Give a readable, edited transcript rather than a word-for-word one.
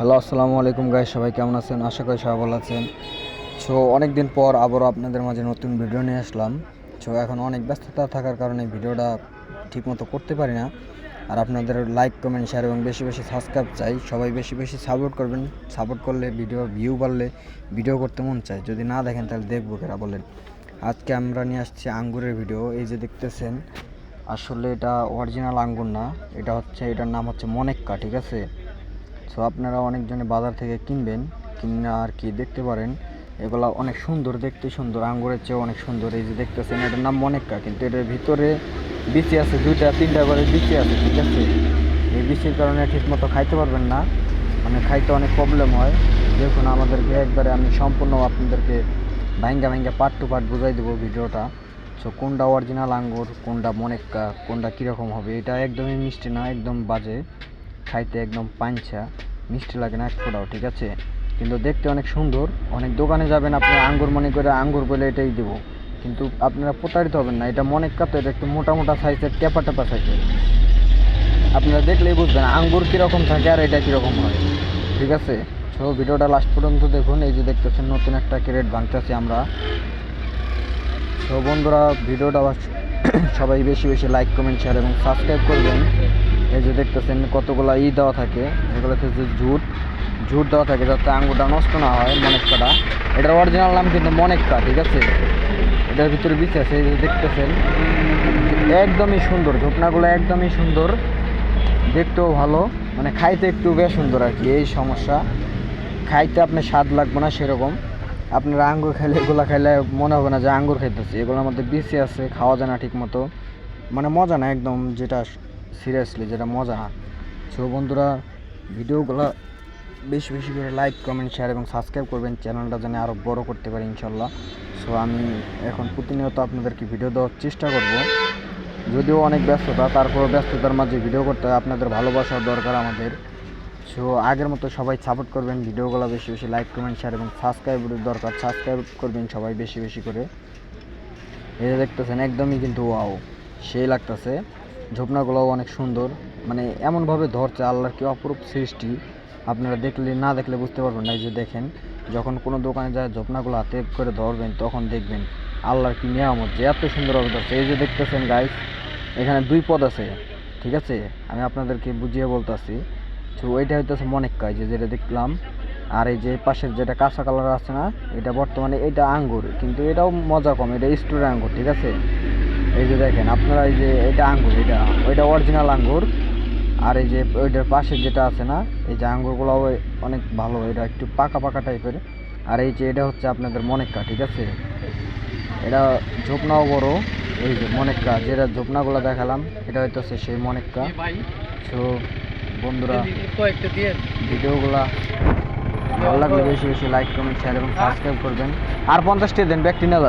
Hello, আসসালামু আলাইকুম guys, সবাই কেমন আছেন? আশা করি সবাই ভালো আছেন। অনেক দিন পর আবারও আপনাদের মাঝে নতুন ভিডিও নিয়ে আসলাম। এখন অনেক ব্যস্ততা থাকার কারণে ভিডিওটা ঠিকমতো করতে পারি না। আর আপনাদের লাইক, কমেন্ট, শেয়ার এবং বেশি বেশি সাবস্ক্রাইব চাই। সবাই বেশি বেশি সাপোর্ট করবেন। সাপোর্ট করলে ভিডিও ভিউ বাড়লে ভিডিও করতে মন চায়। যদি না দেখেন তাহলে দেখবো কেরা বলেন। আজকে আমরা নিয়ে আসছি আঙ্গুরের ভিডিও। এই যে দেখতেছেন, আসলে এটা অরিজিনাল আঙ্গুর না, এটার নাম হচ্ছে মনেক্কা, ঠিক আছে? আপনারা অনেকজনে বাজার থেকে কিনবেন, কিনে আর কি দেখতে পারেন। এগুলা অনেক সুন্দর, দেখতে সুন্দর, আঙ্গুরের চেয়ে অনেক সুন্দর। এই যে দেখতেছেন, এটার নাম মনেক্কা, কিন্তু এটার ভিতরে বিচি আছে, 2-3টা করে বিচি আছে, ঠিক আছে? এই বিচির কারণে ঠিকমতো খাইতে পারবেন না, মানে খাইতে অনেক প্রবলেম হয়। দেখুন, আমাদেরকে একবারে আমি সম্পূর্ণ আপনাদেরকে ভাঙ্গা ভাঙ্গা পার্ট টু পার্ট বুঝাই দেবো ভিডিওটা। কোনটা অরিজিনাল আঙ্গুর, কোনটা মনেক্কা, কোনটা কীরকম হবে। এটা একদমই মিষ্টি না, একদম বাজে, খাইতে একদম পাঞ্চা, মিষ্টি লাগে না এক ফোঁটাও, ঠিক আছে? কিন্তু দেখতে অনেক সুন্দর। অনেক দোকানে যাবেন, আপনার আঙ্গুর মনে করে আঙ্গুর বলে এটাই দেবো, কিন্তু আপনারা প্রতারিত হবেন না। এটা মনেক্কা, তো এটা একটু মোটা মোটা সাইজের, টেপা টেপা সাইজের। আপনারা দেখলেই বুঝবেন আঙ্গুর কীরকম থাকে আর এটা কীরকম হয়, ঠিক আছে? ভিডিওটা লাস্ট পর্যন্ত দেখুন। এই যে দেখতেছেন, নতুন একটা ক্রেট ভাঙতেছি আমরা। বন্ধুরা, ভিডিওটা সবাই বেশি বেশি লাইক, কমেন্ট, শেয়ার এবং সাবস্ক্রাইব করবেন। এই যে দেখতেছেন কতগুলো দেওয়া থাকে, এগুলো হচ্ছে ঝুট দেওয়া থাকে যাতে আঙ্গুরটা নষ্ট না হয়। মনেক্কাটা, এটার অরিজিনাল নাম কিন্তু মনেক্কা, ঠিক আছে? এটার ভিতরে বিচ আছে। এই যে দেখতেছেন, একদমই সুন্দর, ঝোপনাগুলো একদমই সুন্দর, দেখতেও ভালো, মানে খাইতে একটু বেশ সুন্দর আর কি। এই সমস্যা, খাইতে আপনার স্বাদ লাগবে না সেরকম। আপনারা আঙ্গুর খাইলে, এগুলো খাইলে মনে হবে না যে আঙ্গুর খাইতেছি। এগুলোর মধ্যে বিচি আছে, খাওয়া যায় না ঠিক মতো, মানে মজা না একদম, যেটা সিরিয়াসলি যেটা মজা না। বন্ধুরা, ভিডিওগুলো বেশি বেশি করে লাইক, কমেন্ট, শেয়ার এবং সাবস্ক্রাইব করবেন, চ্যানেলটা যেন আরও বড় করতে পারি ইনশাল্লাহ। আমি এখন প্রতিনিয়ত আপনাদেরকে ভিডিও দেওয়ার চেষ্টা করব, যদিও অনেক ব্যস্ততা, তারপরও ব্যস্ততার মাঝে ভিডিও করতে হয়। আপনাদের ভালোবাসার দরকার আমাদের। আগের মতো সবাই সাপোর্ট করবেন, ভিডিওগুলো বেশি বেশি লাইক, কমেন্ট, শেয়ার এবং সাবস্ক্রাইবের দরকার। সাবস্ক্রাইব করবেন সবাই বেশি বেশি করে। এই দেখতেছেন, একদমই কিন্তু ওয়াও, সেই লাগতেছে। ঝোপনাগুলোও অনেক সুন্দর, মানে এমনভাবে ধরছে, আল্লাহর কি অপরূপ সৃষ্টি। আপনারা না দেখলে বুঝতে পারবেন না। এই যে দেখেন, যখন কোনো দোকানে যায় ঝোপনাগুলো হাতে করে ধরবেন, তখন দেখবেন আল্লাহর কি নিয়ামত, যে এত সুন্দরভাবে ধরছে। এই যে দেখতেছেন গাইস, এখানে 2 পদ আছে, ঠিক আছে? আমি আপনাদেরকে বুঝিয়ে বলতেছি। ওইটা হইতেছে মনেক্কা, যেটা দেখলাম। আর এই যে পাশের যেটা কাঁচা কালার আছে না, এটা বর্তমানে এটা আঙ্গুর, কিন্তু এটাও মজা কম, এটা স্টোরের আঙ্গুর, ঠিক আছে? এই যে দেখেন আপনারা, এই যে এটা আঙ্গুর, ওইটা অরিজিনাল আঙ্গুর। আর এই যে ওইটার পাশে যেটা আছে না, এই যে আঙ্গুরগুলো অনেক ভালো, এটা একটু পাকা পাকা টাইপের। আর এই যে এটা হচ্ছে আপনাদের মনেক্কা, ঠিক আছে? এটা ঝোপনাও বড়। এই যে মনেক্কা, যেটা ঝোপনাগুলো দেখালাম, এটা হইতেছে সেই মনেক্কা। বন্ধুরা, ভিডিওগুলা ভালো লাগলে বেশি বেশি লাইক, কমেন্ট, শেয়ার এবং সাবস্ক্রাইব করবেন। আর 50টি দেন, ব্যক্তি নেওয়া।